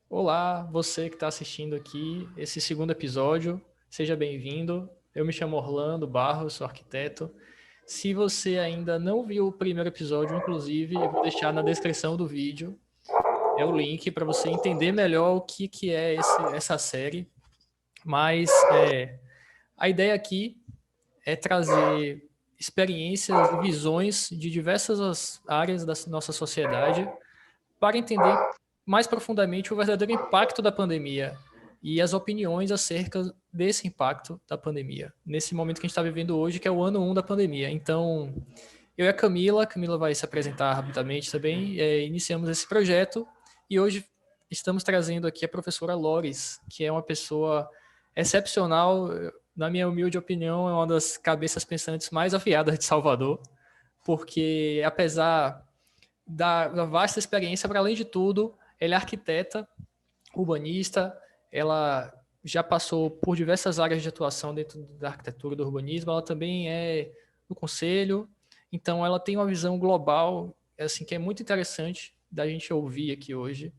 Olá, você que está assistindo aqui esse segundo episódio, seja bem-vindo. Eu me chamo Orlando Barros, sou arquiteto. Se você ainda não viu o primeiro episódio, inclusive, eu vou deixar na descrição do vídeo, é o link para você entender melhor o que é essa série. Mas a ideia aqui é trazer experiências e visões de diversas áreas da nossa sociedade para entender mais profundamente o verdadeiro impacto da pandemia e as opiniões acerca desse impacto da pandemia, nesse momento que a gente está vivendo hoje, que é o ano 1 da pandemia. Então, eu e a Camila vai se apresentar rapidamente também, iniciamos esse projeto e hoje estamos trazendo aqui a professora Lores, que é uma pessoa excepcional, na minha humilde opinião, é uma das cabeças pensantes mais afiadas de Salvador, porque apesar da vasta experiência, para além de tudo, ela é arquiteta, urbanista, ela já passou por diversas áreas de atuação dentro da arquitetura e do urbanismo, ela também é do conselho, então ela tem uma visão global, assim, que é muito interessante da gente ouvir aqui hoje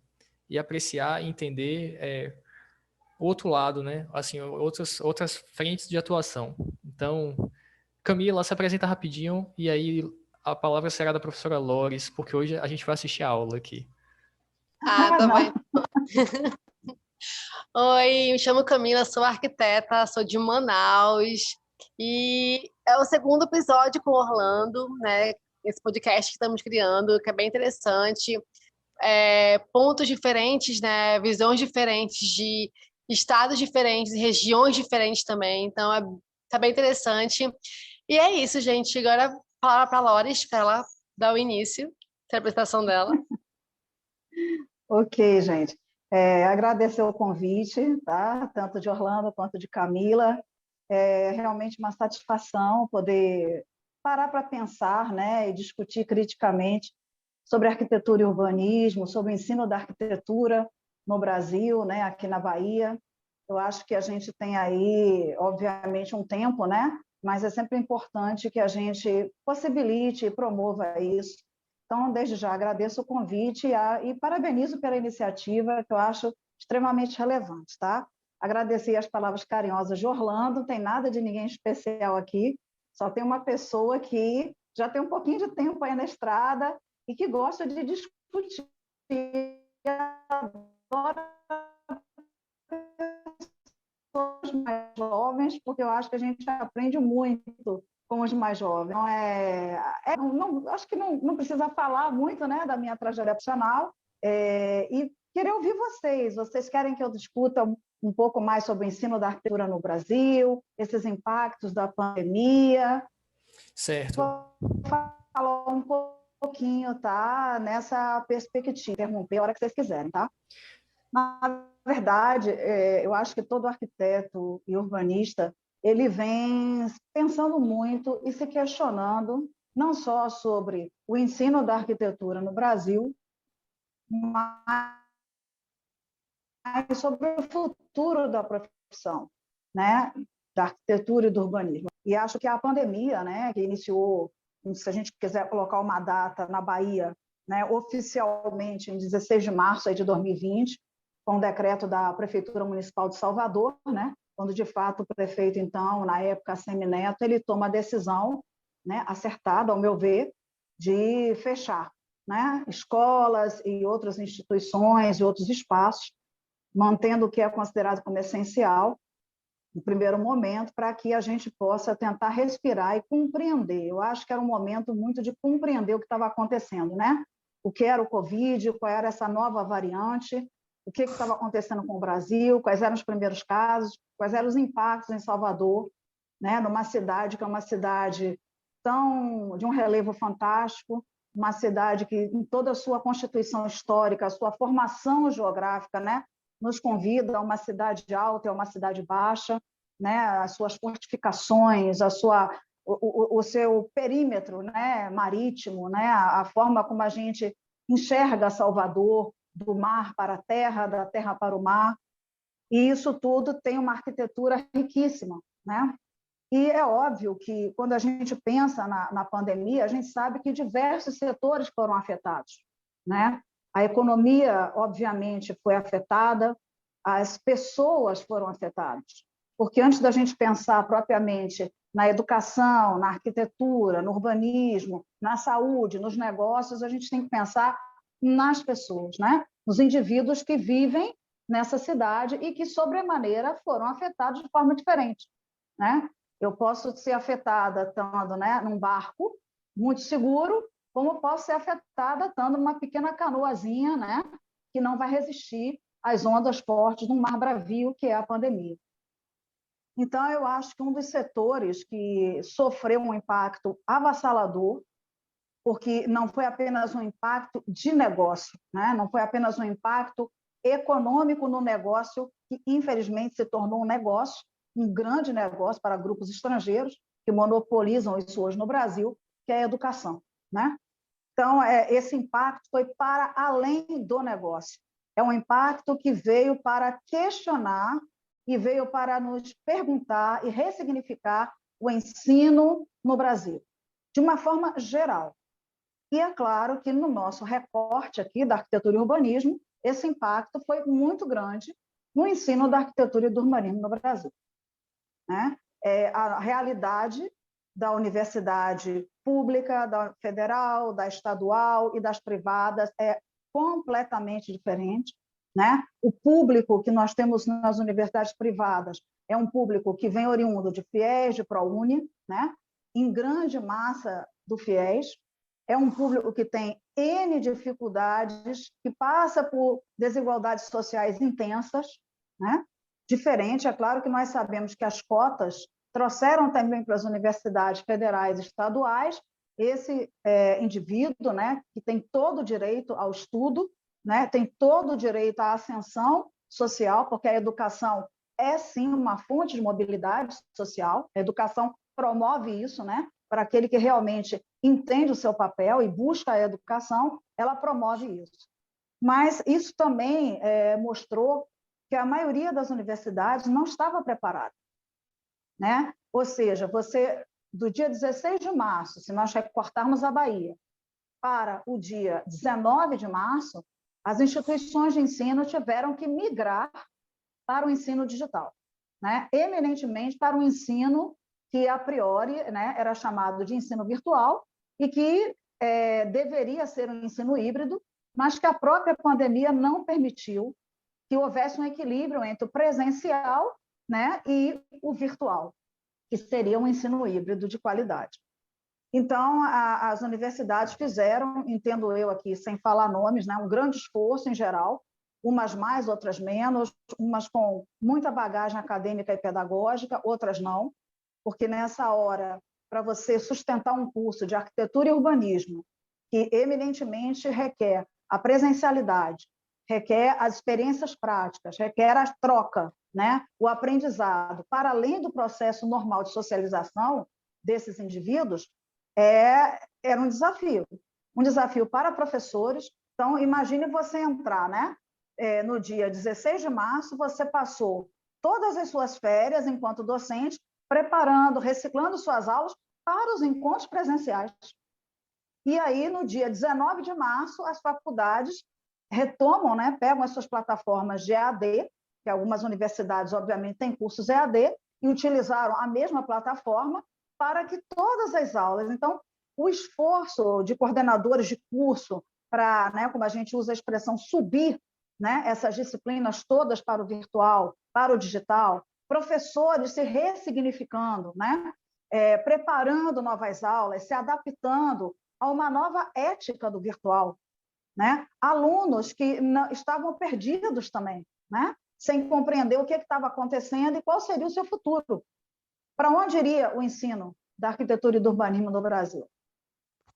e apreciar e entender o outro lado, né? Assim, outras frentes de atuação. Então, Camila, se apresenta rapidinho e aí a palavra será da professora Lores, porque hoje a gente vai assistir a aula aqui. Ah, tá bom. Não. Oi, me chamo Camila, sou arquiteta, sou de Manaus e é o segundo episódio com o Orlando, né? Esse podcast que estamos criando, que é bem interessante. Pontos diferentes, né? Visões diferentes de estados diferentes, regiões diferentes também. Então, tá bem interessante. E é isso, gente. Agora, falar para a Loris, para ela dar o início da apresentação dela. Ok, gente. Agradecer o convite, tá? Tanto de Orlando quanto de Camila. É realmente uma satisfação poder parar para pensar, né, e discutir criticamente sobre arquitetura e urbanismo, sobre o ensino da arquitetura no Brasil, né, aqui na Bahia. Eu acho que a gente tem aí, obviamente, um tempo, né? Mas é sempre importante que a gente possibilite e promova isso. Então, desde já, agradeço o convite e parabenizo pela iniciativa, que eu acho extremamente relevante, tá? Agradecer as palavras carinhosas de Orlando, não tem nada de ninguém especial aqui, só tem uma pessoa que já tem um pouquinho de tempo aí na estrada e que gosta de discutir, adora os mais jovens, porque eu acho que a gente aprende muito com os mais jovens. Então, acho que não precisa falar muito, né, da minha trajetória profissional, e querer ouvir vocês. Vocês querem que eu discuta um pouco mais sobre o ensino da arquitetura no Brasil, esses impactos da pandemia? Certo. Vou falar um pouquinho, tá, nessa perspectiva. Interromper a hora que vocês quiserem, tá? Na verdade, eu acho que todo arquiteto e urbanista ele vem pensando muito e se questionando não só sobre o ensino da arquitetura no Brasil, mas sobre o futuro da profissão, né, da arquitetura e do urbanismo. E acho que a pandemia, né, que iniciou, se a gente quiser colocar uma data na Bahia, né, oficialmente em 16 de março de 2020, com o decreto da Prefeitura Municipal de Salvador, né, quando de fato o prefeito, então, na época, Semineto, ele toma a decisão, né, acertada, ao meu ver, de fechar, né, escolas e outras instituições e outros espaços, mantendo o que é considerado como essencial, no primeiro momento, para que a gente possa tentar respirar e compreender. Eu acho que era um momento muito de compreender o que estava acontecendo, né? O que era o Covid, qual era essa nova variante, o que estava acontecendo com o Brasil, quais eram os primeiros casos, quais eram os impactos em Salvador, né? Numa cidade que é uma cidade de um relevo fantástico, uma cidade que, em toda a sua constituição histórica, a sua formação geográfica, né, nos convida a uma cidade alta e a uma cidade baixa, né, as suas fortificações, o seu perímetro, né, marítimo, né, a forma como a gente enxerga Salvador, do mar para a terra, da terra para o mar, e isso tudo tem uma arquitetura riquíssima, né? E é óbvio que, quando a gente pensa na pandemia, a gente sabe que diversos setores foram afetados, né? A economia, obviamente, foi afetada, as pessoas foram afetadas, porque antes da gente pensar propriamente na educação, na arquitetura, no urbanismo, na saúde, nos negócios, a gente tem que pensar nas pessoas, né? Nos indivíduos que vivem nessa cidade e que, sobremaneira, foram afetados de forma diferente, né? Eu posso ser afetada estando, né, num barco muito seguro, como posso ser afetada estando numa pequena canoazinha, né, que não vai resistir às ondas fortes de um mar bravio, que é a pandemia. Então, eu acho que um dos setores que sofreu um impacto avassalador, porque não foi apenas um impacto de negócio, né? Não foi apenas um impacto econômico no negócio, que infelizmente se tornou um negócio, um grande negócio para grupos estrangeiros, que monopolizam isso hoje no Brasil, que é a educação, né? Então, esse impacto foi para além do negócio. É um impacto que veio para questionar e veio para nos perguntar e ressignificar o ensino no Brasil, de uma forma geral. E é claro que no nosso recorte aqui da arquitetura e urbanismo, esse impacto foi muito grande no ensino da arquitetura e do urbanismo no Brasil, né? A realidade da universidade pública, da federal, da estadual e das privadas é completamente diferente, né? O público que nós temos nas universidades privadas é um público que vem oriundo de FIES, de ProUni, né? Em grande massa do FIES, é um público que tem N dificuldades, que passa por desigualdades sociais intensas, né? Diferente, é claro que nós sabemos que as cotas trouxeram também para as universidades federais e estaduais esse indivíduo, né, que tem todo o direito ao estudo, né, tem todo o direito à ascensão social, porque a educação é, sim, uma fonte de mobilidade social, a educação promove isso, né, para aquele que realmente entende o seu papel e busca a educação, ela promove isso. Mas isso também mostrou que a maioria das universidades não estava preparada, né? Ou seja, você, do dia 16 de março, se nós recortarmos a Bahia, para o dia 19 de março, as instituições de ensino tiveram que migrar para o ensino digital, né? Eminentemente para o ensino que, a priori, né, era chamado de ensino virtual e que deveria ser um ensino híbrido, mas que a própria pandemia não permitiu que houvesse um equilíbrio entre o presencial, né, e o virtual, que seria um ensino híbrido de qualidade. Então, as universidades fizeram, entendo eu aqui, sem falar nomes, né, um grande esforço em geral, umas mais, outras menos, umas com muita bagagem acadêmica e pedagógica, outras não, porque nessa hora, para você sustentar um curso de arquitetura e urbanismo, que eminentemente requer a presencialidade, requer as experiências práticas, requer a troca, né? O aprendizado, para além do processo normal de socialização desses indivíduos, era um desafio para professores. Então, imagine você entrar, né? No dia 16 de março, você passou todas as suas férias enquanto docente, preparando, reciclando suas aulas para os encontros presenciais. E aí, no dia 19 de março, as faculdades retomam, né, pegam as suas plataformas de EAD, que algumas universidades, obviamente, têm cursos EAD, e utilizaram a mesma plataforma para que todas as aulas... Então, o esforço de coordenadores de curso para, né, como a gente usa a expressão, subir, né, essas disciplinas todas para o virtual, para o digital, professores se ressignificando, né, preparando novas aulas, se adaptando a uma nova ética do virtual, né? Alunos que estavam perdidos também, né? Sem compreender o que estava acontecendo e qual seria o seu futuro. Para onde iria o ensino da arquitetura e do urbanismo no Brasil?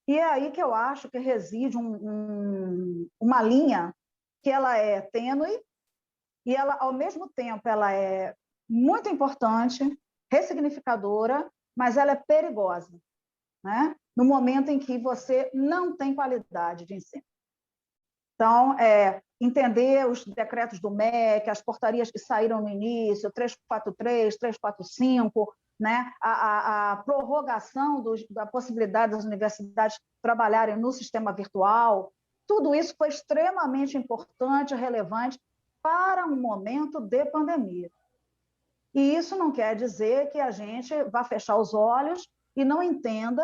E é aí que eu acho que reside uma linha que ela é tênue e ela, ao mesmo tempo, ela é muito importante, ressignificadora, mas ela é perigosa, né? No momento em que você não tem qualidade de ensino. Então, entender os decretos do MEC, as portarias que saíram no início, 343, 345, né? a prorrogação da possibilidade das universidades trabalharem no sistema virtual, tudo isso foi extremamente importante, relevante para um momento de pandemia. E isso não quer dizer que a gente vá fechar os olhos e não entenda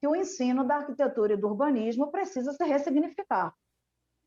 que o ensino da arquitetura e do urbanismo precisa se ressignificar.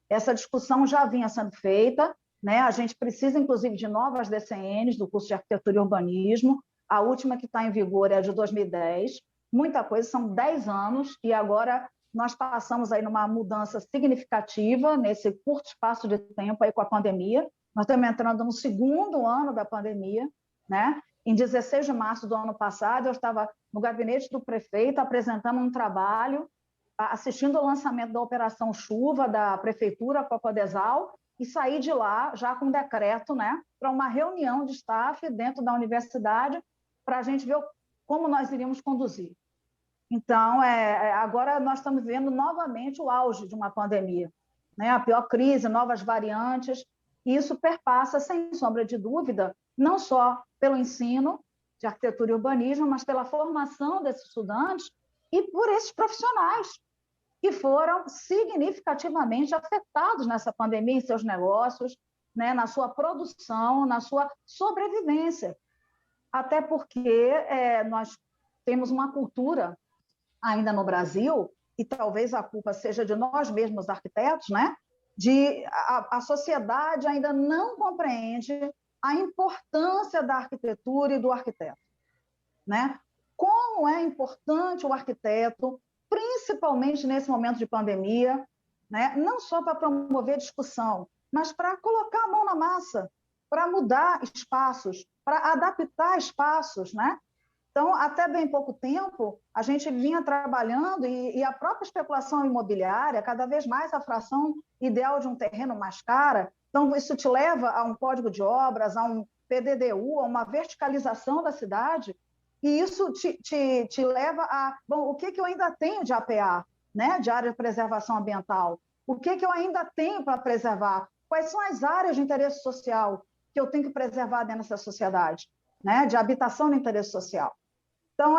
Essa discussão já vinha sendo feita, né? A gente precisa, inclusive, de novas DCNs do curso de arquitetura e urbanismo. A última que está em vigor é a de 2010. Muita coisa, são 10 anos, e agora nós passamos aí numa mudança significativa nesse curto espaço de tempo aí com a pandemia. Nós estamos entrando no segundo ano da pandemia, né? Em 16 de março do ano passado, eu estava no gabinete do prefeito apresentando um trabalho, assistindo ao lançamento da Operação Chuva da Prefeitura Cocodesal, e saí de lá já com um decreto, né, para uma reunião de staff dentro da universidade para a gente ver como nós iríamos conduzir. Então, agora nós estamos vivendo novamente o auge de uma pandemia, né? A pior crise, novas variantes, e isso perpassa, sem sombra de dúvida, não só pelo ensino de arquitetura e urbanismo, mas pela formação desses estudantes e por esses profissionais que foram significativamente afetados nessa pandemia em seus negócios, né, na sua produção, na sua sobrevivência. Até porque nós temos uma cultura ainda no Brasil, e talvez a culpa seja de nós mesmos, arquitetos, né? A sociedade ainda não compreende a importância da arquitetura e do arquiteto, né? Como é importante o arquiteto, principalmente nesse momento de pandemia, né? Não só para promover discussão, mas para colocar a mão na massa, para mudar espaços, para adaptar espaços, né? Então, até bem pouco tempo, a gente vinha trabalhando e a própria especulação imobiliária, cada vez mais a fração ideal de um terreno mais cara. Então, isso te leva a um código de obras, a um PDDU, a uma verticalização da cidade, e isso te leva a... Bom, o que eu ainda tenho de APA, né? De área de preservação ambiental? O que eu ainda tenho para preservar? Quais são as áreas de interesse social que eu tenho que preservar dentro dessa sociedade, né? De habitação de interesse social. Então,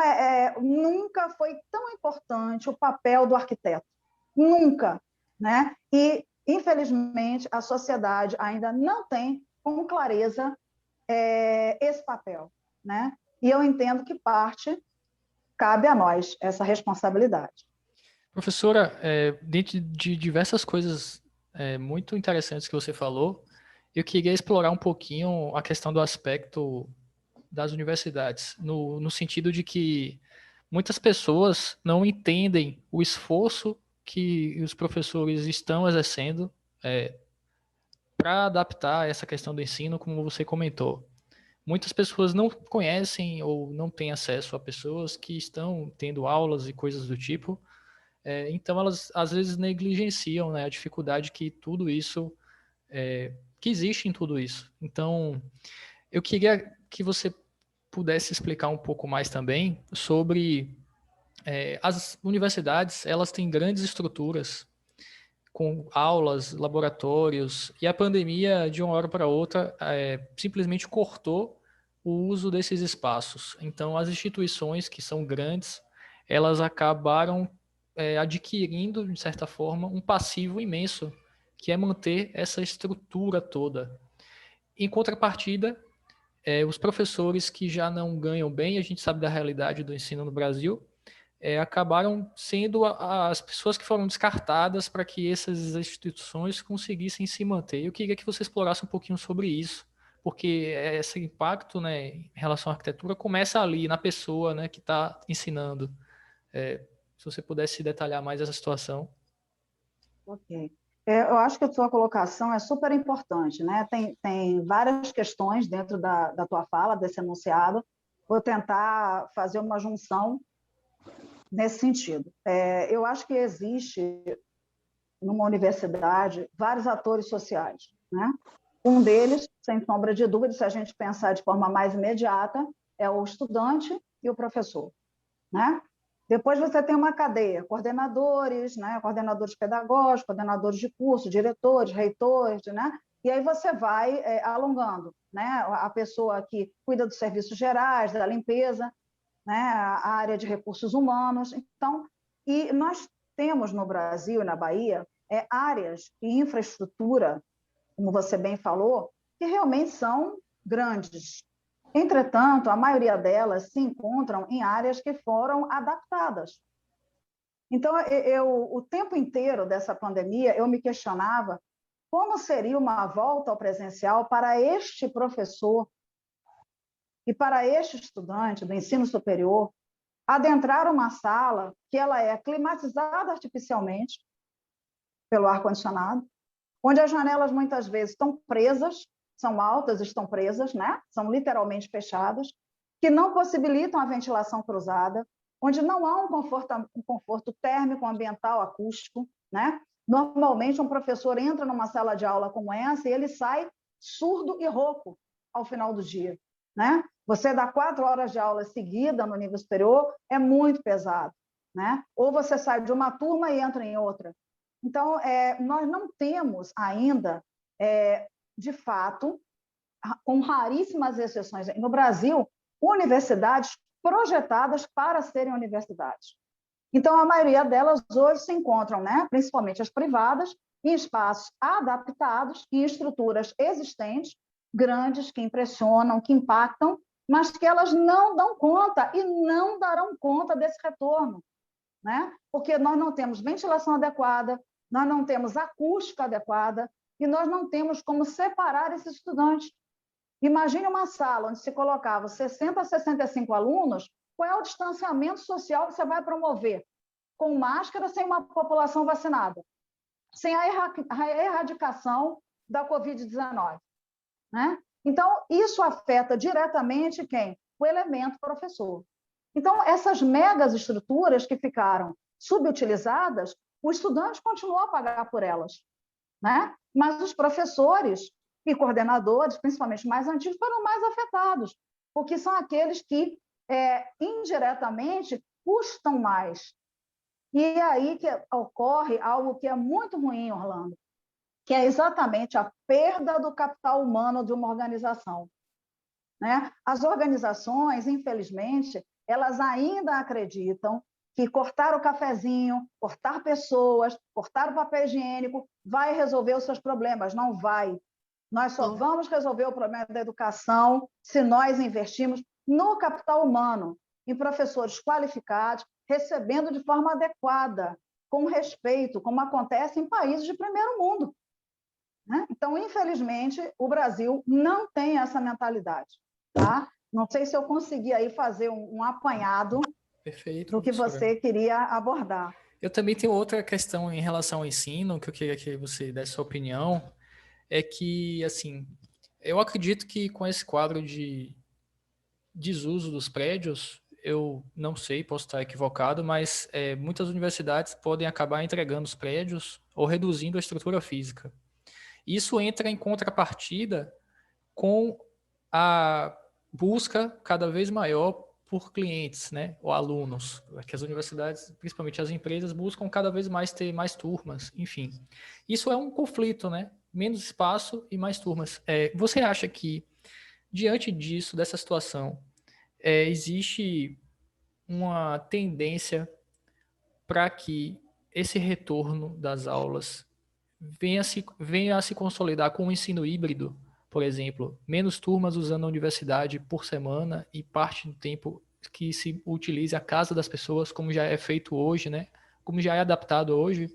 nunca foi tão importante o papel do arquiteto. Nunca, né? E, infelizmente, a sociedade ainda não tem com clareza esse papel, né? E eu entendo que parte cabe a nós essa responsabilidade. Professora, dentro de diversas coisas muito interessantes que você falou, eu queria explorar um pouquinho a questão do aspecto das universidades, no sentido de que muitas pessoas não entendem o esforço que os professores estão exercendo para adaptar essa questão do ensino, como você comentou. Muitas pessoas não conhecem ou não têm acesso a pessoas que estão tendo aulas e coisas do tipo, então elas às vezes negligenciam, né, a dificuldade que tudo isso, que existe em tudo isso. Então, eu queria que você pudesse explicar um pouco mais também sobre as universidades. Elas têm grandes estruturas com aulas, laboratórios, e a pandemia, de uma hora para outra, simplesmente cortou o uso desses espaços. Então, as instituições que são grandes, elas acabaram adquirindo, de certa forma, um passivo imenso, que é manter essa estrutura toda. Em contrapartida, os professores que já não ganham bem, a gente sabe da realidade do ensino no Brasil, acabaram sendo as pessoas que foram descartadas para que essas instituições conseguissem se manter. Eu queria que você explorasse um pouquinho sobre isso, porque esse impacto, né, em relação à arquitetura começa ali, na pessoa, né, que está ensinando. Se você pudesse detalhar mais essa situação. Ok. Eu acho que a sua colocação é super importante, né? Tem várias questões dentro da tua fala, desse enunciado. Vou tentar fazer uma junção nesse sentido. Eu acho que existe, numa universidade, vários atores sociais, né? Um deles, sem sombra de dúvida, se a gente pensar de forma mais imediata, é o estudante e o professor, né? Depois você tem uma cadeia, coordenadores, né? Coordenadores pedagógicos, coordenadores de curso, diretores, reitores, né? E aí você vai alongando, né? A pessoa que cuida dos serviços gerais, da limpeza, né? A área de recursos humanos. Então, e nós temos no Brasil e na Bahia áreas e infraestrutura, como você bem falou, que realmente são grandes. Entretanto, a maioria delas se encontram em áreas que foram adaptadas. Então, o tempo inteiro dessa pandemia, eu me questionava como seria uma volta ao presencial para este professor e para este estudante do ensino superior adentrar uma sala que ela é climatizada artificialmente pelo ar-condicionado, onde as janelas muitas vezes estão presas, são altas, estão presas, né? São literalmente fechadas, que não possibilitam a ventilação cruzada, onde não há um conforto térmico, ambiental, acústico, né? Normalmente, um professor entra numa sala de aula como essa e ele sai surdo e rouco ao final do dia, né? Você dá 4 horas de aula seguida no nível superior, é muito pesado, né? Ou você sai de uma turma e entra em outra. Então, nós não temos ainda, de fato, com raríssimas exceções, no Brasil, universidades projetadas para serem universidades. Então, a maioria delas hoje se encontram, né, principalmente as privadas, em espaços adaptados e estruturas existentes, grandes, que impressionam, que impactam, mas que elas não dão conta e não darão conta desse retorno, né? Porque nós não temos ventilação adequada, nós não temos acústica adequada e nós não temos como separar esses estudantes. Imagine uma sala onde se colocava 60 a 65 alunos, qual é o distanciamento social que você vai promover? Com máscara, sem uma população vacinada, sem a erradicação da Covid-19, né? Então, isso afeta diretamente quem? O elemento professor. Então, essas megas estruturas que ficaram subutilizadas, o estudante continuou a pagar por elas, né? Mas os professores e coordenadores, principalmente mais antigos, foram mais afetados, porque são aqueles que, indiretamente, custam mais. E é aí que ocorre algo que é muito ruim, Orlando, que é exatamente a perda do capital humano de uma organização, né? As organizações, infelizmente, elas ainda acreditam que cortar o cafezinho, cortar pessoas, cortar o papel higiênico vai resolver os seus problemas. Não vai. Nós só vamos resolver o problema da educação se nós investirmos no capital humano, em professores qualificados, recebendo de forma adequada, com respeito, como acontece em países de primeiro mundo, né? Então, infelizmente, o Brasil não tem essa mentalidade, tá? Não sei se eu consegui aí fazer um apanhado Perfeito, do que professora. você queria abordar. Eu também tenho outra questão em relação ao ensino, que eu queria que você desse sua opinião, é que, assim, eu acredito que com esse quadro de desuso dos prédios, eu não sei, posso estar equivocado, mas muitas universidades podem acabar entregando os prédios ou reduzindo a estrutura física. Isso entra em contrapartida com a busca cada vez maior por clientes, né, ou alunos, que as universidades, principalmente as empresas, buscam cada vez mais ter mais turmas, enfim. Isso é um conflito, né? Menos espaço e mais turmas. Você acha que, diante disso, dessa situação, existe uma tendência para que esse retorno das aulas venha a se consolidar com o ensino híbrido, por exemplo, menos turmas usando a universidade por semana e parte do tempo que se utilize a casa das pessoas, como já é feito hoje, né? Como já é adaptado hoje?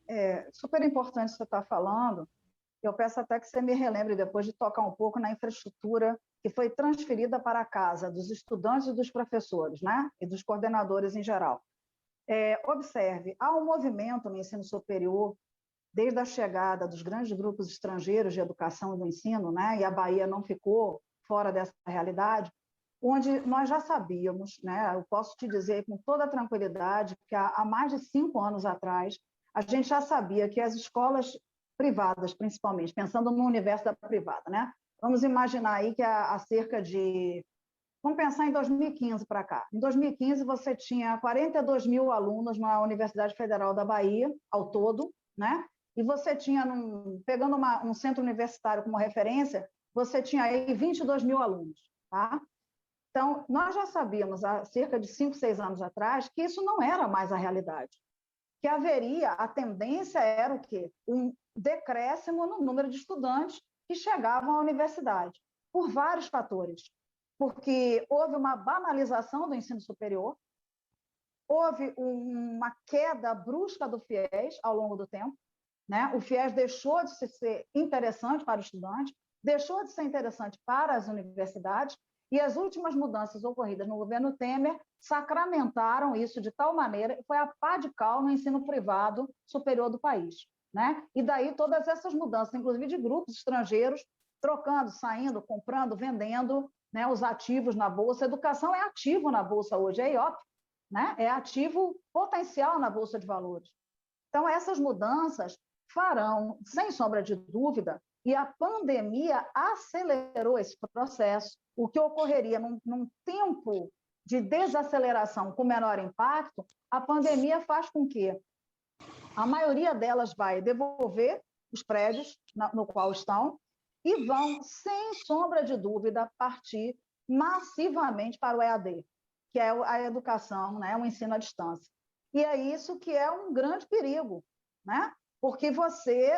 É super importante você estar falando. Eu peço até que você me relembre depois de tocar um pouco na infraestrutura que foi transferida para a casa dos estudantes e dos professores, né? E dos coordenadores em geral. Observe, há um movimento no ensino superior, desde a chegada dos grandes grupos estrangeiros de educação e do ensino, né? E a Bahia não ficou fora dessa realidade, onde nós já sabíamos, né? Eu posso te dizer com toda tranquilidade que há mais de 5 anos atrás, a gente já sabia que as escolas privadas, principalmente, pensando no universo da privada, né? Vamos imaginar aí que há cerca de... Vamos pensar em 2015 para cá. Em 2015, você tinha 42 mil alunos na Universidade Federal da Bahia, ao todo, né? E você tinha, pegando um centro universitário como referência, você tinha aí 22 mil alunos, tá? Então, nós já sabíamos, há cerca de 5, 6 anos atrás, que isso não era mais a realidade. que haveria, a tendência era o quê? Um decréscimo no número de estudantes que chegavam à universidade, por vários fatores. Porque houve uma banalização do ensino superior, houve uma queda brusca do FIES ao longo do tempo, né? O FIES deixou de ser interessante para o estudante, deixou de ser interessante para as universidades, e as últimas mudanças ocorridas no governo Temer sacramentaram isso de tal maneira que foi a pá de cal no ensino privado superior do país, né? E daí todas essas mudanças, inclusive de grupos estrangeiros, trocando, saindo, comprando, vendendo, né, os ativos na Bolsa. A educação é ativo na Bolsa hoje, é IOP, né? É ativo potencial na Bolsa de Valores. Então, essas mudanças farão, sem sombra de dúvida, e a pandemia acelerou esse processo. O que ocorreria num tempo de desaceleração com menor impacto, a pandemia faz com que a maioria delas vai devolver os prédios no qual estão e vão, sem sombra de dúvida, partir massivamente para o EAD, que é a educação, né, o ensino à distância. E é isso que é um grande perigo, né? Porque você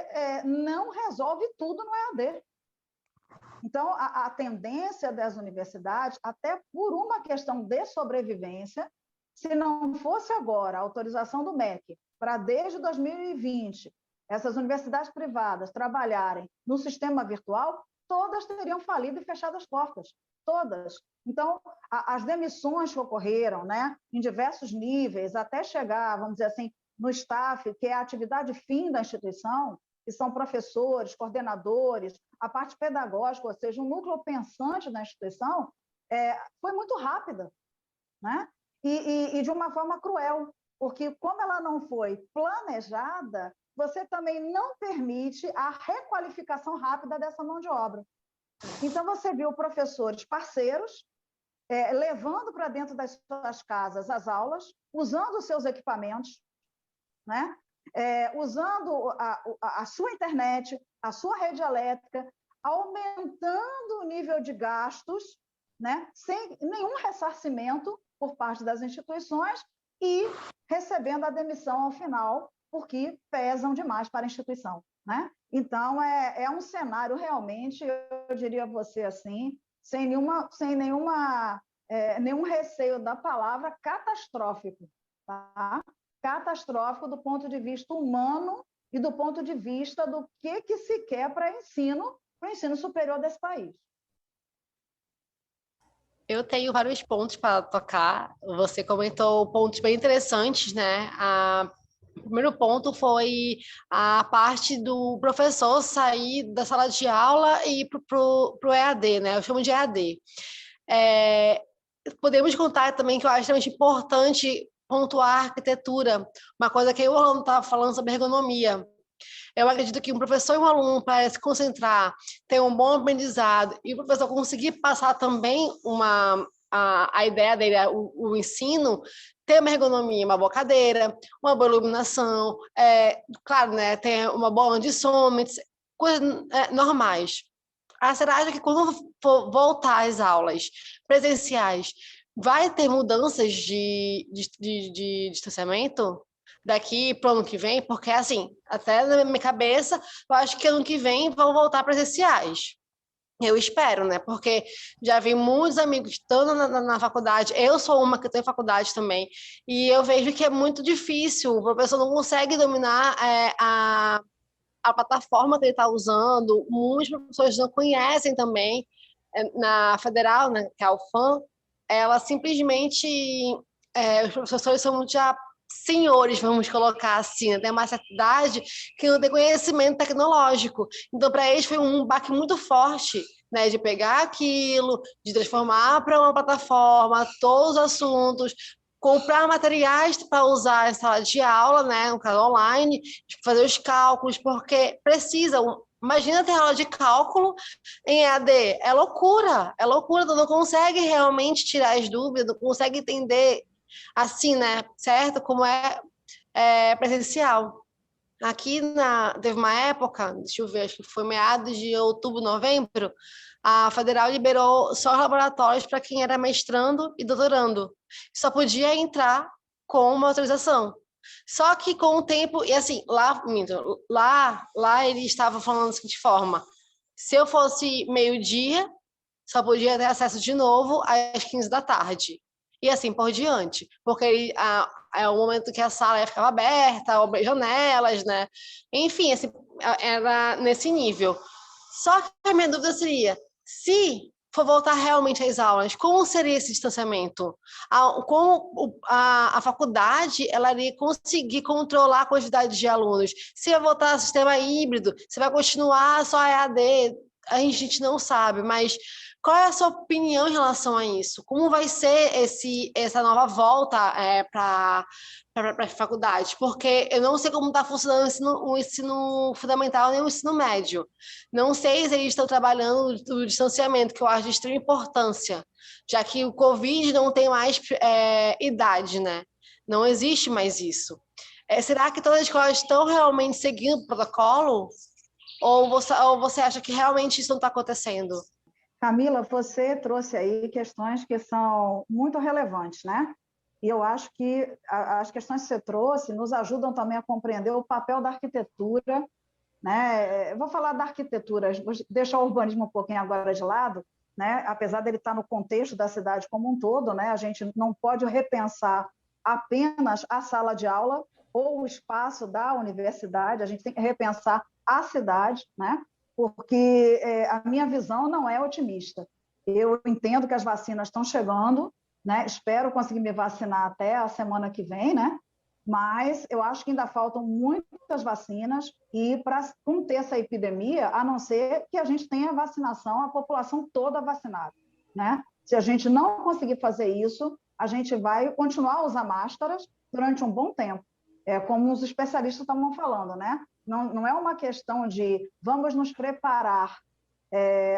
não resolve tudo no EAD. Então, a tendência das universidades, até por uma questão de sobrevivência, se não fosse agora a autorização do MEC para, desde 2020, essas universidades privadas trabalharem no sistema virtual, todas teriam falido e fechado as portas, todas. Então, as demissões que ocorreram, né, em diversos níveis, até chegar, vamos dizer assim, no staff, que é a atividade fim da instituição, que são professores, coordenadores, a parte pedagógica, ou seja, um núcleo pensante da instituição, foi muito rápida, né? E de uma forma cruel, porque como ela não foi planejada, você também não permite a requalificação rápida dessa mão de obra. Então, você viu professores parceiros levando para dentro das suas casas as aulas, usando os seus equipamentos, né? Usando a sua internet, a sua rede elétrica, aumentando o nível de gastos, né? Sem nenhum ressarcimento por parte das instituições e recebendo a demissão ao final, porque pesam demais para a instituição, né? Então, é um cenário realmente, eu diria a você assim, sem nenhum receio da palavra, catastrófico, tá? Catastrófico do ponto de vista humano e do ponto de vista do que se quer para o ensino superior desse país. Eu tenho vários pontos para tocar. Você comentou pontos bem interessantes, né? O primeiro ponto foi a parte do professor sair da sala de aula e ir para o EAD, né? Eu chamo de EAD. Podemos contar também que eu acho extremamente importante pontuar a arquitetura, uma coisa que o Orlando estava falando sobre ergonomia. Eu acredito que um professor e um aluno, para se concentrar, ter um bom aprendizado, e o professor conseguir passar também a ideia dele, o ensino, ter uma ergonomia, uma boa cadeira, uma boa iluminação, claro, né, ter uma boa anti-sommets, coisas normais. Você acha que quando for voltar às aulas presenciais, vai ter mudanças de distanciamento daqui para o ano que vem? Porque, assim, até na minha cabeça, eu acho que ano que vem vão voltar presenciais. Eu espero, né? Porque já vi muitos amigos estando na faculdade, eu sou uma que estou em faculdade também, e eu vejo que é muito difícil, o professor não consegue dominar a plataforma que ele está usando, muitos professores não conhecem também. Na Federal, né, que é a UFAM, ela simplesmente, os professores são muito já senhores, vamos colocar assim, né? Tem uma certa idade que não tem conhecimento tecnológico. Então, para eles foi um baque muito forte, né, de pegar aquilo, de transformar para uma plataforma, todos os assuntos, comprar materiais para usar em sala de aula, né, no caso online, fazer os cálculos, porque precisa. Imagina ter aula de cálculo em EAD, é loucura, tu não consegue realmente tirar as dúvidas, não consegue entender assim, né, certo? Como é presencial. Aqui teve uma época, deixa eu ver, acho que foi meados de outubro, novembro, a Federal liberou só laboratórios para quem era mestrando e doutorando. Só podia entrar com uma autorização. Só que com o tempo, e assim, lá ele estava falando da seguinte forma: se eu fosse meio-dia, só podia ter acesso de novo às 15 da tarde. E assim por diante, porque é o momento que a sala ficava aberta, ou janelas, né? Enfim, assim, era nesse nível. Só que a minha dúvida seria, se for voltar realmente às aulas, como seria esse distanciamento? Como a faculdade ela iria conseguir controlar a quantidade de alunos? Se vai voltar ao sistema híbrido, se vai continuar só EAD, a gente não sabe, mas qual é a sua opinião em relação a isso? Como vai ser essa nova volta para a faculdade? Porque eu não sei como está funcionando o ensino fundamental nem o ensino médio. Não sei se eles estão trabalhando o distanciamento, que eu acho de extrema importância, já que o Covid não tem mais idade, né? Não existe mais isso. Será que todas as escolas estão realmente seguindo o protocolo? Ou você acha que realmente isso não está acontecendo? Camila, você trouxe aí questões que são muito relevantes, né? E eu acho que as questões que você trouxe nos ajudam também a compreender o papel da arquitetura, né? Eu vou falar da arquitetura, vou deixar o urbanismo um pouquinho agora de lado, né? Apesar dele estar no contexto da cidade como um todo, né? A gente não pode repensar apenas a sala de aula ou o espaço da universidade, a gente tem que repensar a cidade, né? Porque a minha visão não é otimista. Eu entendo que as vacinas estão chegando, né? Espero conseguir me vacinar até a semana que vem, né? Mas eu acho que ainda faltam muitas vacinas e para conter essa epidemia, a não ser que a gente tenha vacinação, a população toda vacinada, né? Se a gente não conseguir fazer isso, a gente vai continuar a usar máscaras durante um bom tempo, como os especialistas estavam falando, né? Não é uma questão de vamos nos preparar,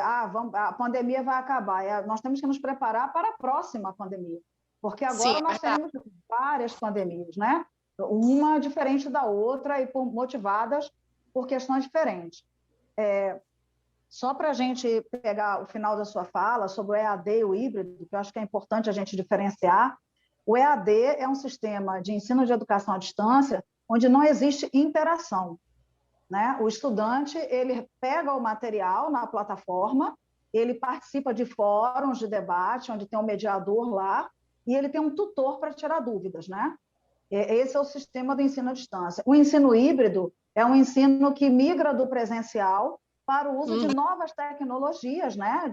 a pandemia vai acabar, nós temos que nos preparar para a próxima pandemia, porque Sim, agora nós teremos várias pandemias, né? Uma diferente da outra e motivadas por questões diferentes. Só para a gente pegar o final da sua fala sobre o EAD e o híbrido, que eu acho que é importante a gente diferenciar, o EAD é um sistema de ensino de educação à distância onde não existe interação, né? O estudante ele pega o material na plataforma, ele participa de fóruns de debate, onde tem um mediador lá, e ele tem um tutor para tirar dúvidas, né? Esse é o sistema do ensino à distância. O ensino híbrido é um ensino que migra do presencial para o uso de novas tecnologias, né,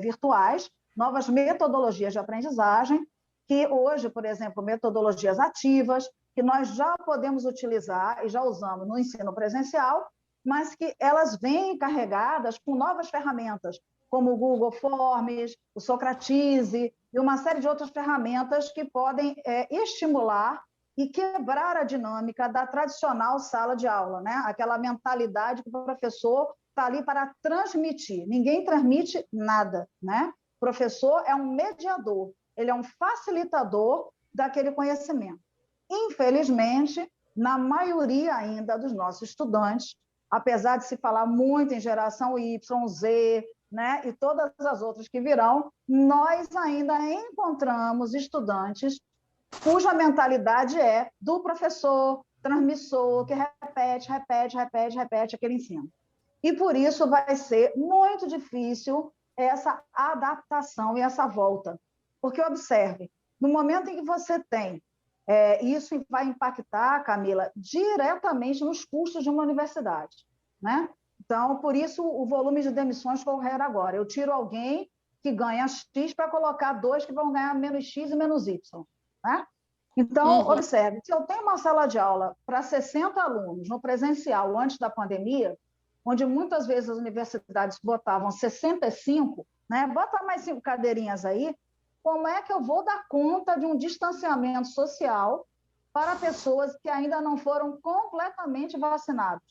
virtuais, novas metodologias de aprendizagem, que hoje, por exemplo, metodologias ativas, que nós já podemos utilizar e já usamos no ensino presencial, mas que elas vêm carregadas com novas ferramentas, como o Google Forms, o Socratise e uma série de outras ferramentas que podem estimular e quebrar a dinâmica da tradicional sala de aula, né? Aquela mentalidade que o professor está ali para transmitir. Ninguém transmite nada, né? O professor é um mediador, ele é um facilitador daquele conhecimento. Infelizmente, na maioria ainda dos nossos estudantes, apesar de se falar muito em geração Y, Z, né, e todas as outras que virão, nós ainda encontramos estudantes cuja mentalidade é do professor transmissor, que repete aquele ensino. E por isso vai ser muito difícil essa adaptação e essa volta. Porque, observe, no momento em que você tem, isso vai impactar, Camila, diretamente nos custos de uma universidade, né? Então, por isso, o volume de demissões correr agora. Eu tiro alguém que ganha X para colocar dois que vão ganhar menos X e menos Y, né? Então, observe, se eu tenho uma sala de aula para 60 alunos no presencial antes da pandemia, onde muitas vezes as universidades botavam 65, né? Bota mais 5 cadeirinhas aí, como é que eu vou dar conta de um distanciamento social para pessoas que ainda não foram completamente vacinadas?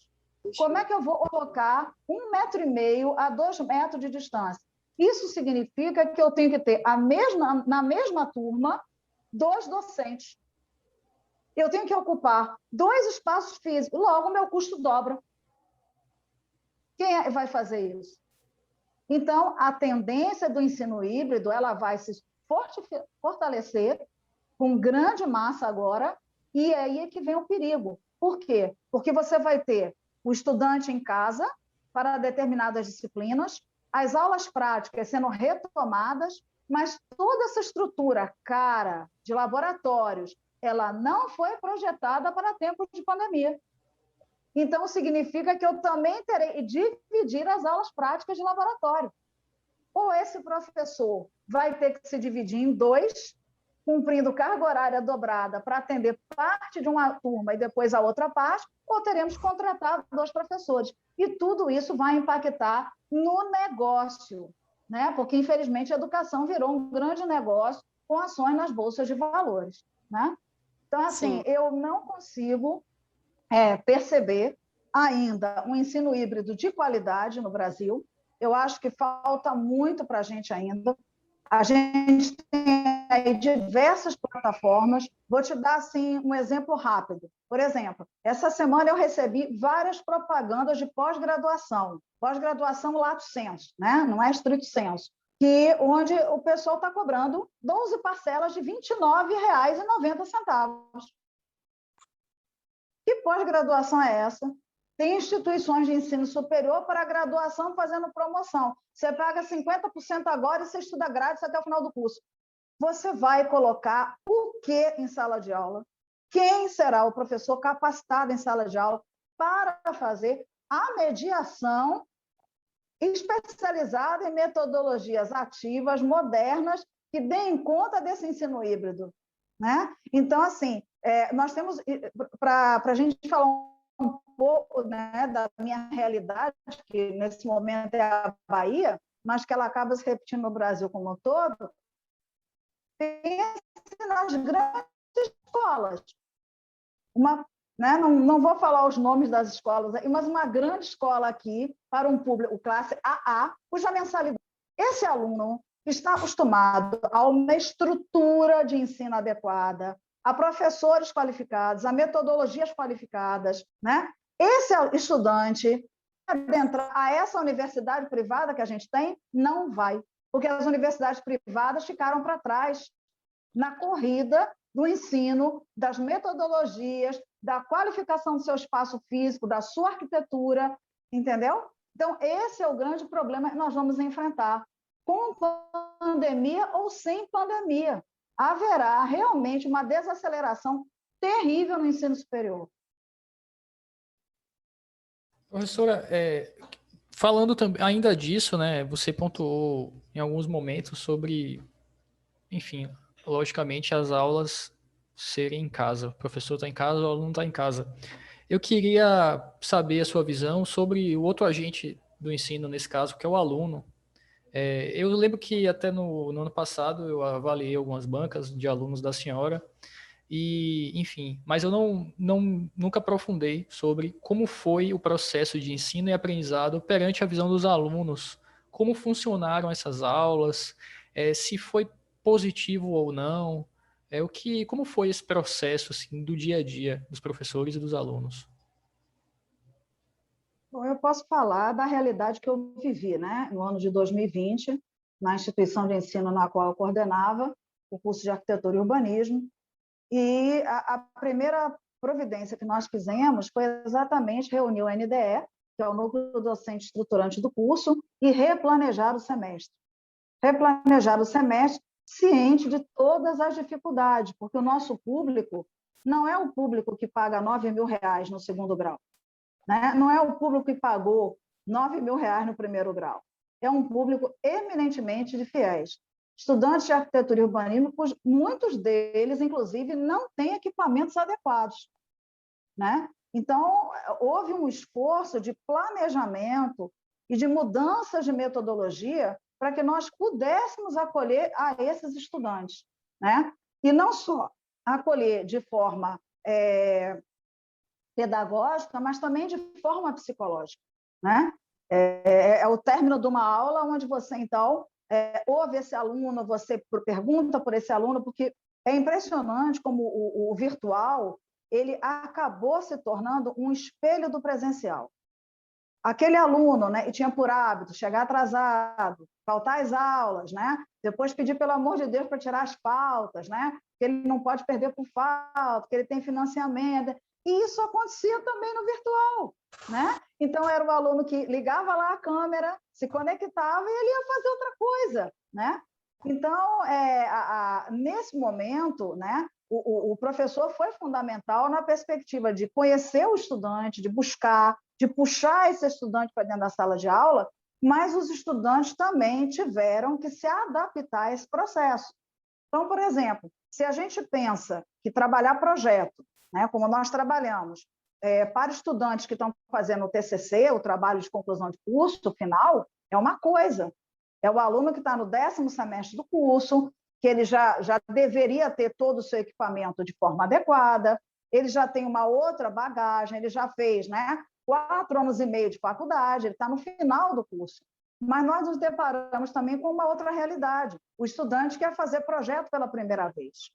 Como é que eu vou colocar 1,5 metro a 2 metros de distância? Isso significa que eu tenho que ter na mesma turma 2 docentes. Eu tenho que ocupar 2 espaços físicos, logo o meu custo dobra. Quem vai fazer isso? Então, a tendência do ensino híbrido ela vai se fortalecer com grande massa agora, E aí é que vem o perigo. Por quê? Porque você vai ter o estudante em casa para determinadas disciplinas, as aulas práticas sendo retomadas, mas toda essa estrutura cara de laboratórios, ela não foi projetada para tempos de pandemia. Então, significa que eu também terei de dividir as aulas práticas de laboratório. Ou esse professor vai ter que se dividir em dois, cumprindo carga horária dobrada para atender parte de uma turma e depois a outra parte, ou teremos que contratar 2 professores. E tudo isso vai impactar no negócio, né? Porque, infelizmente, a educação virou um grande negócio com ações nas bolsas de valores, né? Então, assim, Sim. eu não consigo perceber ainda um ensino híbrido de qualidade no Brasil. Eu acho que falta muito para a gente ainda. A gente tem aí diversas plataformas. Vou te dar assim, um exemplo rápido. Por exemplo, essa semana eu recebi várias propagandas de pós-graduação lato sensu, né? Não é estrito sensu, onde o pessoal está cobrando 12 parcelas de R$ 29,90. Que pós-graduação é essa? Tem instituições de ensino superior para graduação fazendo promoção. Você paga 50% agora e você estuda grátis até o final do curso. Você vai colocar o que em sala de aula? Quem será o professor capacitado em sala de aula para fazer a mediação especializada em metodologias ativas, modernas, que deem conta desse ensino híbrido, né? Então, assim, nós temos, para a gente falar um pouco, né, da minha realidade, que nesse momento é a Bahia, mas que ela acaba se repetindo no Brasil como um todo, pense nas grandes escolas. Não vou falar os nomes das escolas, mas uma grande escola aqui para um público classe AA, cuja mensalidade... Esse aluno está acostumado a uma estrutura de ensino adequada, a professores qualificados, a metodologias qualificadas, né? Esse estudante, adentrar a essa universidade privada que a gente tem, não vai, porque as universidades privadas ficaram para trás na corrida do ensino, das metodologias, da qualificação do seu espaço físico, da sua arquitetura, entendeu? Então, esse é o grande problema que nós vamos enfrentar. Com pandemia ou sem pandemia, haverá realmente uma desaceleração terrível no ensino superior. Professora, falando ainda disso, né, você pontuou em alguns momentos sobre, enfim, logicamente as aulas serem em casa. O professor está em casa, o aluno está em casa. Eu queria saber a sua visão sobre o outro agente do ensino, nesse caso, que é o aluno. Eu lembro que até no ano passado eu avaliei algumas bancas de alunos da senhora e, enfim, mas eu nunca aprofundei sobre como foi o processo de ensino e aprendizado perante a visão dos alunos, como funcionaram essas aulas, se foi positivo ou não, como foi esse processo assim, do dia a dia dos professores e dos alunos. Bom, eu posso falar da realidade que eu vivi, né? No ano de 2020, na instituição de ensino na qual eu coordenava, o curso de Arquitetura e Urbanismo, e a primeira providência que nós fizemos foi exatamente reunir o NDE, que é o núcleo docente estruturante do curso, e replanejar o semestre. Replanejar o semestre ciente de todas as dificuldades, porque o nosso público não é o público que paga R$ 9.000 no segundo grau, né? Não é o público que pagou R$ 9.000 no primeiro grau. É um público eminentemente de fiéis. Estudantes de arquitetura e urbanismo, muitos deles, inclusive, não têm equipamentos adequados, né? Então, houve um esforço de planejamento e de mudanças de metodologia para que nós pudéssemos acolher a esses estudantes, né? E não só acolher de forma pedagógica, mas também de forma psicológica, né? É o término de uma aula onde você, então, ouve esse aluno, você pergunta por esse aluno, porque é impressionante como o virtual ele acabou se tornando um espelho do presencial. Aquele aluno, né, e tinha por hábito chegar atrasado, faltar às aulas, né? Depois pedir, pelo amor de Deus, para tirar as pautas, né? que ele não pode perder por falta, que ele tem financiamento. E isso acontecia também no virtual, né? Então, era o aluno que ligava lá a câmera, se conectava e ele ia fazer outra coisa, né? Então, nesse momento, né, o professor foi fundamental na perspectiva de conhecer o estudante, de buscar, de puxar esse estudante para dentro da sala de aula, mas os estudantes também tiveram que se adaptar a esse processo. Então, por exemplo, se a gente pensa que trabalhar projeto, né, como nós trabalhamos, para estudantes que estão fazendo o TCC, o trabalho de conclusão de curso final, é uma coisa. É o aluno que está no 10º semestre do curso, que ele já deveria ter todo o seu equipamento de forma adequada, ele já tem uma outra bagagem, ele já fez, né, 4 anos e meio de faculdade, ele está no final do curso. Mas nós nos deparamos também com uma outra realidade. O estudante quer fazer projeto pela primeira vez.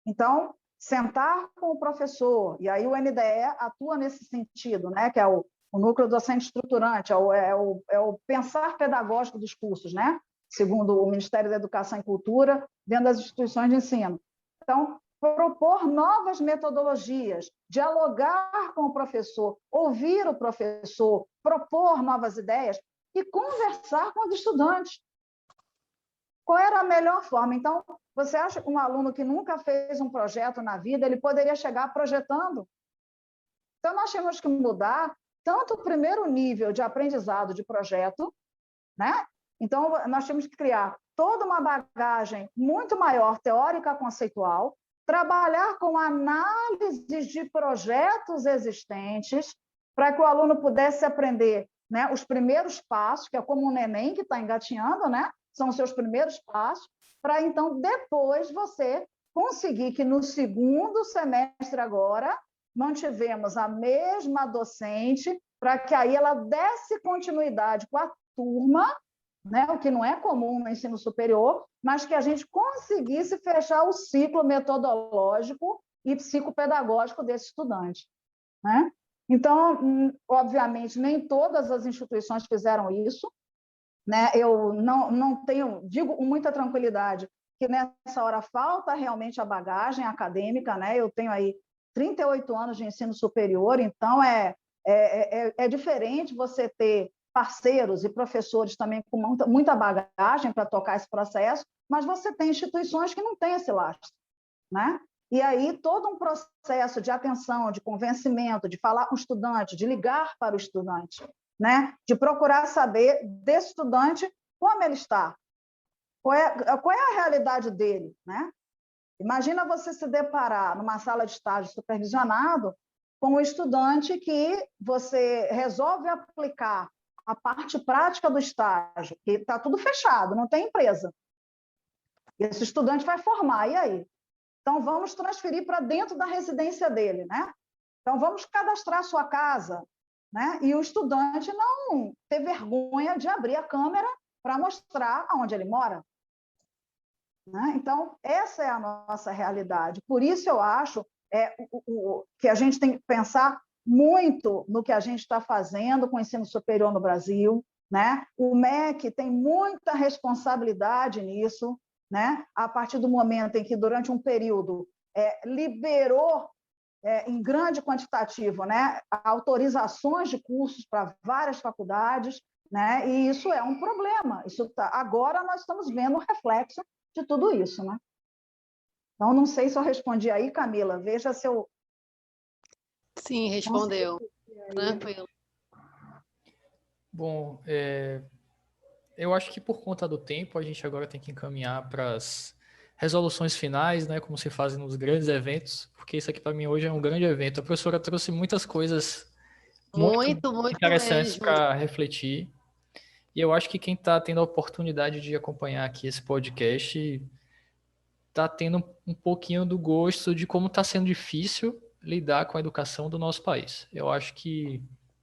Então, sentar com o professor, e aí o NDE atua nesse sentido, né, que é o núcleo docente estruturante, é o pensar pedagógico dos cursos, né, segundo o Ministério da Educação e Cultura, dentro das instituições de ensino. Então, propor novas metodologias, dialogar com o professor, ouvir o professor, propor novas ideias e conversar com os estudantes. Qual era a melhor forma? Então, você acha que um aluno que nunca fez um projeto na vida, ele poderia chegar projetando? Então, nós temos que mudar tanto o primeiro nível de aprendizado de projeto, né? Então, nós temos que criar toda uma bagagem muito maior teórica conceitual, trabalhar com análises de projetos existentes, para que o aluno pudesse aprender, né, os primeiros passos, que é como um neném que está engatinhando, né? São os seus primeiros passos, para então depois você conseguir que no 2º semestre agora mantivemos a mesma docente, para que aí ela desse continuidade com a turma, né, o que não é comum no ensino superior, mas que a gente conseguisse fechar o ciclo metodológico e psicopedagógico desse estudante, né? Então, obviamente, nem todas as instituições fizeram isso, né? Eu não tenho, digo com muita tranquilidade, que nessa hora falta realmente a bagagem acadêmica, né? Eu tenho aí 38 anos de ensino superior, então é diferente você ter parceiros e professores também com muita bagagem para tocar esse processo, mas você tem instituições que não têm esse lastro, né? E aí todo um processo de atenção, de convencimento, de falar com o estudante, de ligar para o estudante, né? De procurar saber desse estudante como ele está, qual é a realidade dele, né? Imagina você se deparar numa sala de estágio supervisionado com um estudante que você resolve aplicar a parte prática do estágio, que está tudo fechado, não tem empresa. Esse estudante vai formar, e aí? Então, vamos transferir para dentro da residência dele, né? Então, vamos cadastrar a sua casa, né? E o estudante não ter vergonha de abrir a câmera para mostrar onde ele mora. Né? Então, essa é a nossa realidade. Por isso, eu acho que a gente tem que pensar muito no que a gente está fazendo com o ensino superior no Brasil, né? O MEC tem muita responsabilidade nisso, né? A partir do momento em que, durante um período, liberou em grande quantitativo, né, autorizações de cursos para várias faculdades, né? E isso é um problema. Agora nós estamos vendo o reflexo de tudo isso, né? Então, não sei se eu respondi aí, Camila. Veja se eu... Sim, respondeu. Tranquilo. Bom, eu acho que por conta do tempo, a gente agora tem que encaminhar para as resoluções finais, né, como se fazem nos grandes eventos, porque isso aqui para mim hoje é um grande evento. A professora trouxe muitas coisas muito interessantes para refletir. E eu acho que quem está tendo a oportunidade de acompanhar aqui esse podcast está tendo um pouquinho do gosto de como está sendo difícil lidar com a educação do nosso país. Eu acho que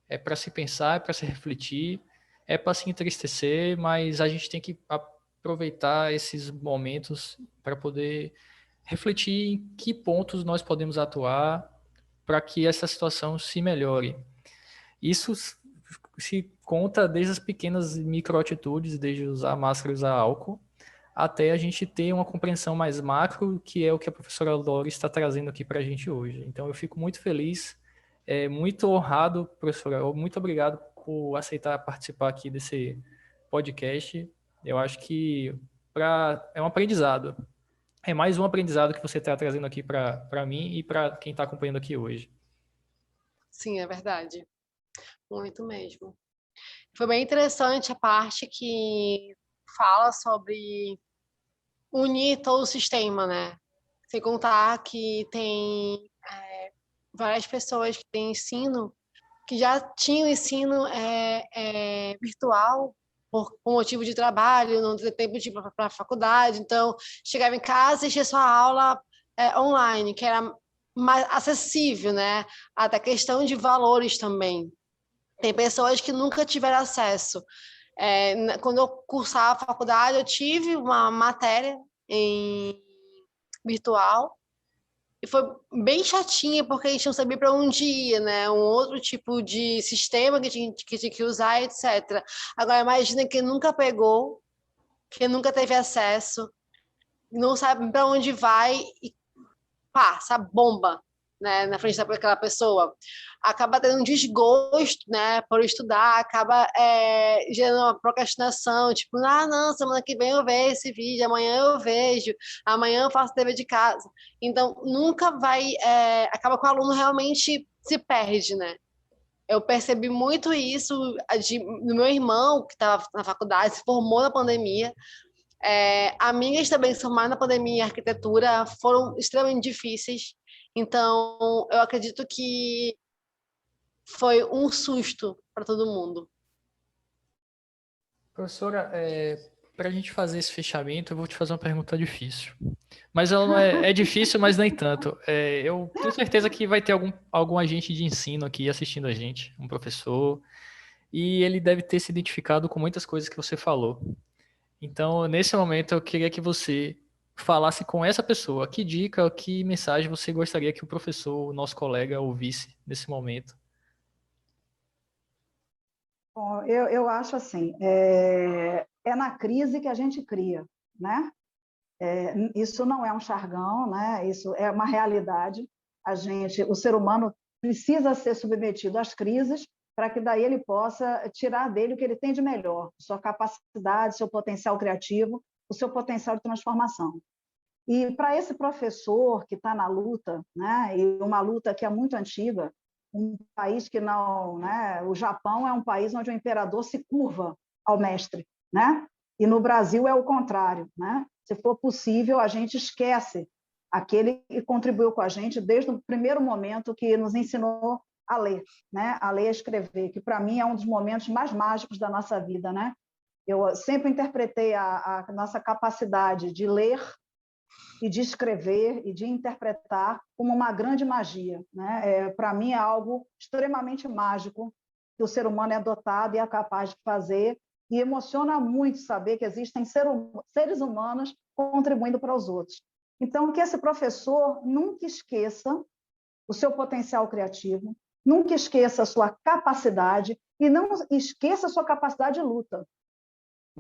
é para se pensar, é para se refletir, é para se entristecer, mas a gente tem que aproveitar esses momentos para poder refletir em que pontos nós podemos atuar para que essa situação se melhore. Isso se conta desde as pequenas microatitudes, desde usar máscara e usar álcool, até a gente ter uma compreensão mais macro, que é o que a professora Lore está trazendo aqui para a gente hoje. Então, eu fico muito feliz, muito honrado, professora, muito obrigado por aceitar participar aqui desse podcast. Eu acho que é um aprendizado. É mais um aprendizado que você está trazendo aqui para mim e para quem está acompanhando aqui hoje. Sim, é verdade. Muito mesmo. Foi bem interessante a parte que fala sobre unir todo o sistema, né? Sem contar que tem várias pessoas que têm ensino, que já tinham ensino virtual por motivo de trabalho, não ter tempo de ir para a faculdade, então chegava em casa e tinha sua aula online, que era mais acessível, né? Até questão de valores também. Tem pessoas que nunca tiveram acesso. Quando eu cursava a faculdade, eu tive uma matéria em virtual e foi bem chatinha porque a gente não sabia para onde ia, né? Um outro tipo de sistema que tinha que usar, etc. Agora, imagina quem nunca pegou, quem nunca teve acesso, não sabe para onde vai e passa a bomba, né, na frente daquela pessoa, acaba tendo um desgosto, né, por estudar, acaba gerando uma procrastinação, tipo, não, semana que vem eu vejo esse vídeo, amanhã eu vejo, amanhã eu faço dever de casa. Então, nunca vai, acaba que o aluno realmente se perde, né? Eu percebi muito isso do meu irmão, que estava na faculdade, se formou na pandemia. Amigas também se formaram na pandemia em arquitetura, foram extremamente difíceis. Então, eu acredito que foi um susto para todo mundo. Professora, para a gente fazer esse fechamento, eu vou te fazer uma pergunta difícil. Mas ela não é difícil, mas nem tanto. Eu tenho certeza que vai ter algum agente de ensino aqui assistindo a gente, um professor, e ele deve ter se identificado com muitas coisas que você falou. Então, nesse momento, eu queria que você falasse com essa pessoa. Que dica, que mensagem você gostaria que o professor, o nosso colega, ouvisse nesse momento? Bom, eu acho assim, na crise que a gente cria, né? Isso não é um jargão, né? Isso é uma realidade. O ser humano precisa ser submetido às crises para que daí ele possa tirar dele o que ele tem de melhor, sua capacidade, seu potencial criativo, o seu potencial de transformação. E para esse professor que está na luta, né? E uma luta que é muito antiga, um país que não, né? O Japão é um país onde o imperador se curva ao mestre, né? E no Brasil é o contrário, né? Se for possível, a gente esquece aquele que contribuiu com a gente desde o primeiro momento que nos ensinou a ler, né? A ler e a escrever, que para mim é um dos momentos mais mágicos da nossa vida, né? Eu sempre interpretei a nossa capacidade de ler e de escrever e de interpretar como uma grande magia, né? Para mim é algo extremamente mágico que o ser humano é dotado e é capaz de fazer, e emociona muito saber que existem seres humanos contribuindo para os outros. Então, que esse professor nunca esqueça o seu potencial criativo, nunca esqueça a sua capacidade e não esqueça a sua capacidade de luta,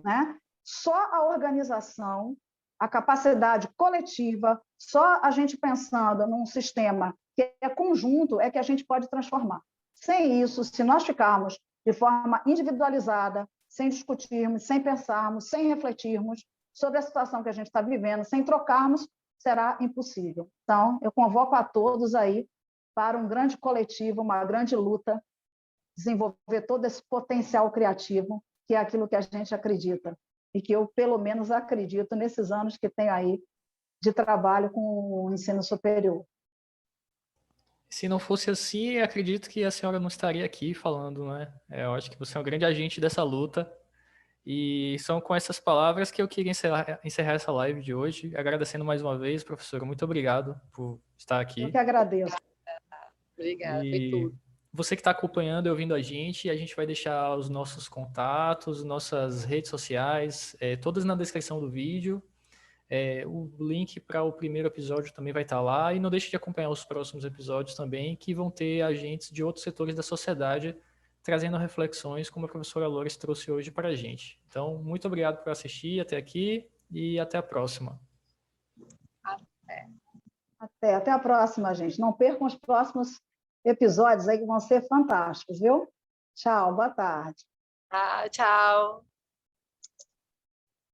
né? Só a organização, a capacidade coletiva, só a gente pensando num sistema que é conjunto é que a gente pode transformar. Sem isso, se nós ficarmos de forma individualizada, sem discutirmos, sem pensarmos, sem refletirmos sobre a situação que a gente está vivendo, sem trocarmos, será impossível. Então, eu convoco a todos aí para um grande coletivo, uma grande luta, desenvolver todo esse potencial criativo, que é aquilo que a gente acredita, e que eu, pelo menos, acredito nesses anos que tenho aí de trabalho com o ensino superior. Se não fosse assim, acredito que a senhora não estaria aqui falando, né? Eu acho que você é um grande agente dessa luta. E são com essas palavras que eu queria encerrar essa live de hoje. Agradecendo mais uma vez, professora. Muito obrigado por estar Eu aqui. que agradeço. Obrigada, foi E tudo. você que está acompanhando e ouvindo a gente vai deixar os nossos contatos, nossas redes sociais, todas na descrição do vídeo. O link para o primeiro episódio também vai estar lá. E não deixe de acompanhar os próximos episódios também, que vão ter agentes de outros setores da sociedade trazendo reflexões como a professora Lores trouxe hoje para a gente. Então, muito obrigado por assistir até aqui e até a próxima. Até a próxima, gente. Não percam os próximos episódios aí que vão ser fantásticos, viu? Tchau, boa tarde. Tchau.